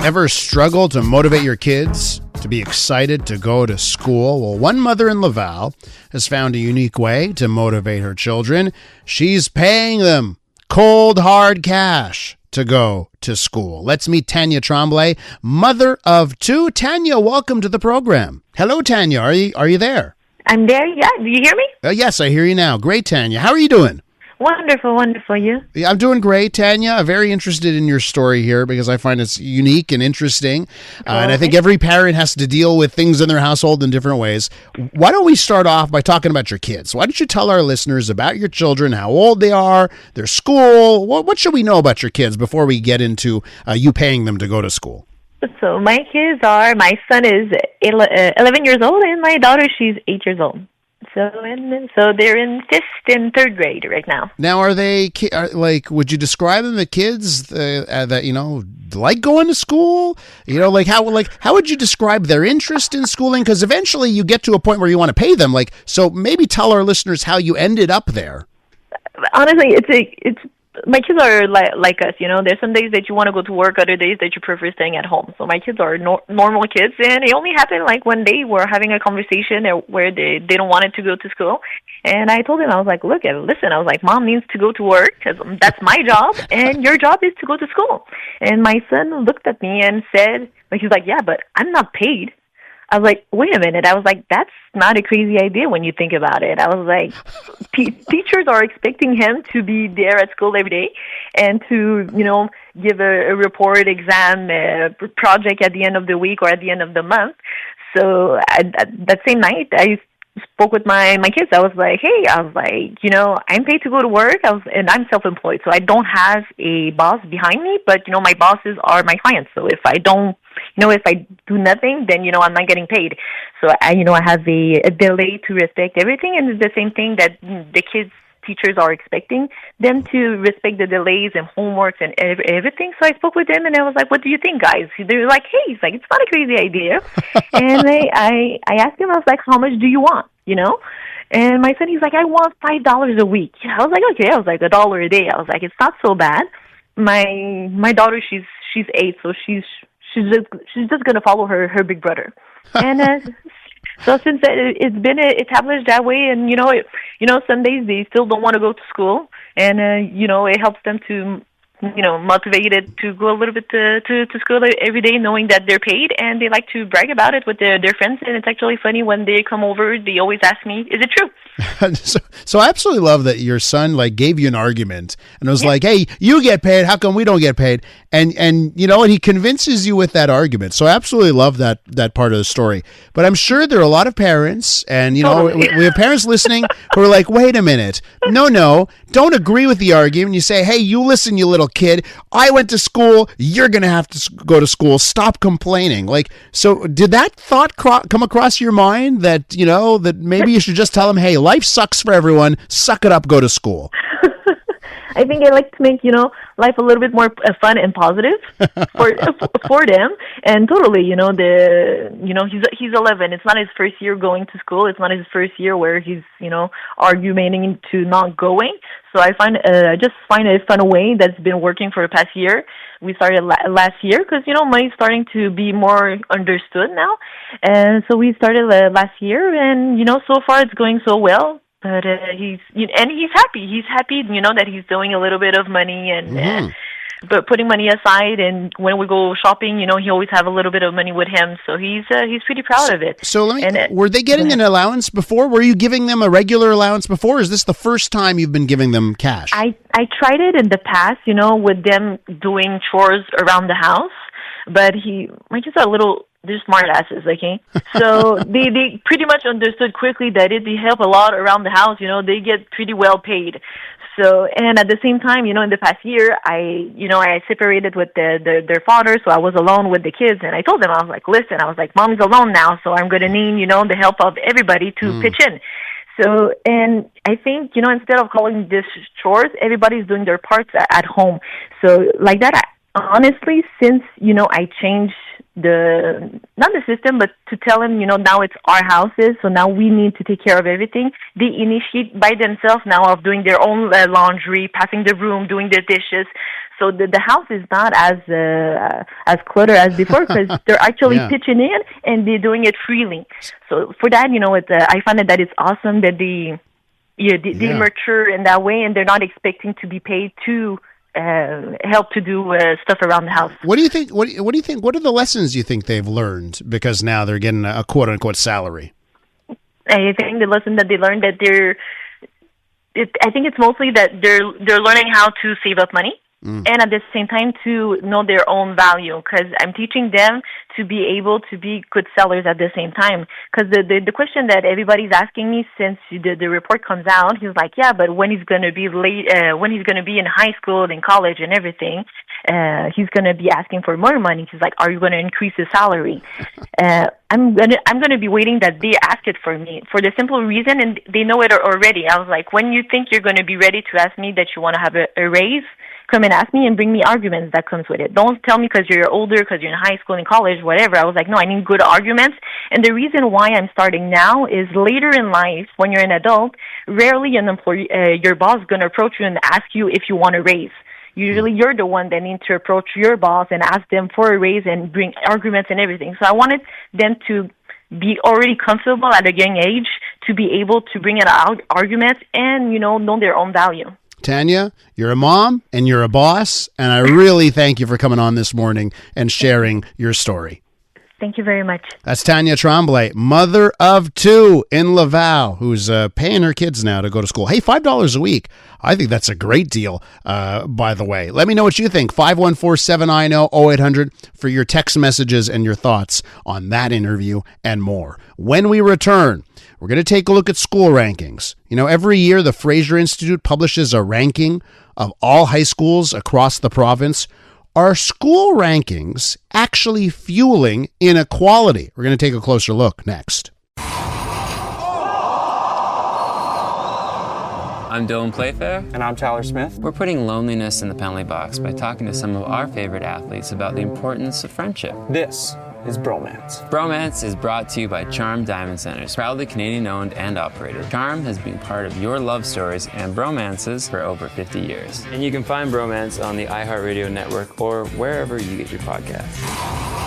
Ever struggle to motivate your kids to be excited to go to school? Well, one mother in Laval has found a unique way to motivate her children. She's paying them cold, hard cash to go to school. Let's meet Tanya Tremblay, mother of two. Tanya, welcome to the program. Hello, Tanya. Are you there? I'm there, yeah. Do you hear me? Yes, I hear you now. Great, Tanya. How are you doing? Wonderful, wonderful. You? Yeah, I'm doing great, Tanya. I'm very interested in your story here because I find it's unique and interesting. And I think every parent has to deal with things in their household in different ways. Why don't we start off by talking about your kids? Why don't you tell our listeners about your children, how old they are, their school? What should we know about your kids before we get into you paying them to go to school? So my kids are, my son is 11 years old and my daughter, she's 8 years old. So they're in 5th and 3rd grade right now. Now, are they would you describe them the kids that like going to school? How would you describe their interest in schooling? Because eventually you get to a point where you want to pay them. So maybe tell our listeners how you ended up there. Honestly, it's my kids are like us, There's some days that you want to go to work, other days that you prefer staying at home. So my kids are normal kids, and it only happened one day we're having a conversation where they don't want to go to school. And I told him, I was like, listen, I was like, Mom needs to go to work because that's my job, and your job is to go to school. And my son looked at me and said, he's like, yeah, but I'm not paid. I was like, wait a minute. I was like, that's not a crazy idea when you think about it. I was like, teachers are expecting him to be there at school every day and to, give a report, exam, project at the end of the week or at the end of the month. So that same night, I spoke with my kids. I was like, hey, I'm paid to go to work, and I'm self-employed, so I don't have a boss behind me, but, my bosses are my clients. So if I don't, if I do nothing, then, I'm not getting paid. So I have a delay to respect everything, and it's the same thing that the kids' teachers are expecting them to respect the delays and homeworks and everything. So I spoke with them, and I was like, what do you think, guys? They were like, hey, it's not a crazy idea. And I asked him, I was like, how much do you want, And my son, he's like, I want $5 a week. I was like, okay. I was like, $1 a day. I was like, it's not so bad. My daughter, she's 8, so she's just gonna follow her big brother. And so since it's been established that way, and some days they still don't want to go to school, and it helps them to motivated to go a little bit to school every day, knowing that they're paid, and they like to brag about it with their friends. And it's actually funny when they come over, they always ask me, "Is it true?" So I absolutely love that your son gave you an argument and was like, "Hey, you get paid. How come we don't get paid?" And he convinces you with that argument. So I absolutely love that part of the story. But I'm sure there are a lot of parents, and Totally. we have parents listening who are like, "Wait a minute, no, don't agree with the argument." You say, "Hey, you listen, you little kid. I went to school. You're gonna have to go to school. Stop complaining." So did that thought come across your mind that that maybe you should just tell them, "Hey, life sucks for everyone. Suck it up. Go to school." I think I like to make life a little bit more fun and positive for them. And totally, he's 11. It's not his first year going to school. It's not his first year where he's arguing to not going. So I just find a fun way that's been working for the past year. We started last year because money's starting to be more understood now, and so we started last year, and so far it's going so well. But he's happy. He's happy, that he's doing a little bit of money and but putting money aside. And when we go shopping, he always have a little bit of money with him. So he's pretty proud of it. So were they getting an allowance before? Were you giving them a regular allowance before? Or is this the first time you've been giving them cash? I tried it in the past, with them doing chores around the house. But my kids are they're smart asses, okay? So they pretty much understood quickly that they help a lot around the house, they get pretty well paid. So, and at the same time, in the past year, I separated with their father, so I was alone with the kids, and I told them, I was like, listen, Mom's alone now, so I'm going to need, the help of everybody to pitch in. So, and I think, instead of calling this chores, everybody's doing their parts at home. So, like that, honestly, since, I changed not the system, but to tell them, now it's our houses, so now we need to take care of everything. They initiate by themselves now of doing their own laundry, passing the room, doing their dishes. So the house is not as cluttered as before because they're actually pitching in and they're doing it freely. So for that, I find that it's awesome that they mature in that way and they're not expecting to be paid to help to do stuff around the house. What do you think? What do you think? What are the lessons you think they've learned because now they're getting a quote unquote salary? I think the lesson that they learned that I think it's mostly that they're learning how to save up money. And at the same time to know their own value, because I'm teaching them to be able to be good sellers at the same time. Because the question that everybody's asking me since the report comes out, he's like, yeah, but when he's going to be when he's going to be in high school and college and everything, he's going to be asking for more money. He's like, are you going to increase his salary? I'm gonna be waiting that they ask it for me for the simple reason, and they know it already. I was like, when you think you're going to be ready to ask me that you want to have a raise, come and ask me and bring me arguments that comes with it. Don't tell me because you're older, because you're in high school and college, whatever. I was like, no, I need good arguments. And the reason why I'm starting now is later in life, when you're an adult, rarely an employee, your boss is going to approach you and ask you if you want a raise. Usually you're the one that needs to approach your boss and ask them for a raise and bring arguments and everything. So I wanted them to be already comfortable at a young age to be able to bring out arguments and, know their own value. Tanya, you're a mom and you're a boss, and I really thank you for coming on this morning and sharing your story. Thank you very much. That's Tanya Tremblay, mother of two in Laval, who's paying her kids now to go to school. Hey, $5 a week. I think that's a great deal, by the way. Let me know what you think. 514-790-0800 for your text messages and your thoughts on that interview and more. When we return, we're going to take a look at school rankings. Every year the Fraser Institute publishes a ranking of all high schools across the province. Are school rankings actually fueling inequality? We're going to take a closer look next. I'm Dylan Playfair. And I'm Tyler Smith. We're putting loneliness in the penalty box by talking to some of our favorite athletes about the importance of friendship. This is Bromance. Bromance is brought to you by Charm Diamond Centers, proudly Canadian-owned and operated. Charm has been part of your love stories and bromances for over 50 years. And you can find Bromance on the iHeartRadio network or wherever you get your podcasts.